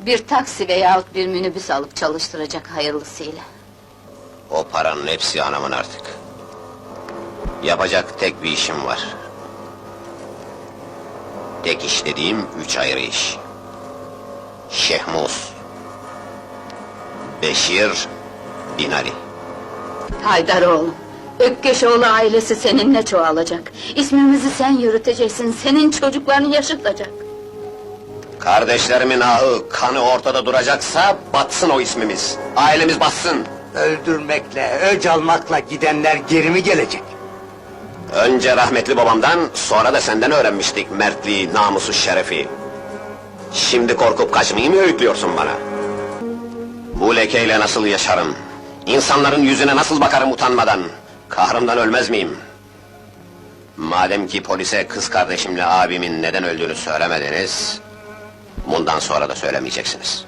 Bir taksi veyahut bir minibüs alıp çalıştıracak hayırlısıyla. O paranın hepsi anamın artık. Yapacak tek bir işim var. Tek iş dediğim 3 ayrı iş. Şehmus, Beşir, Binali. Haydar oğlum, Ökkeşoğlu ailesi seninle çoğalacak. İsmimizi sen yürüteceksin, senin çocukların yaşatacak. Kardeşlerimin ahı, kanı ortada duracaksa batsın o ismimiz. Ailemiz batsın. Öldürmekle, öc almakla gidenler geri mi gelecek? Önce rahmetli babamdan, sonra da senden öğrenmiştik mertliği, namusu, şerefi. Şimdi korkup kaçmayı mı öğütlüyorsun bana? Bu lekeyle nasıl yaşarım? İnsanların yüzüne nasıl bakarım utanmadan? Kahrımdan ölmez miyim? Madem ki polise kız kardeşimle abimin neden öldüğünü söylemediniz... ...bundan sonra da söylemeyeceksiniz.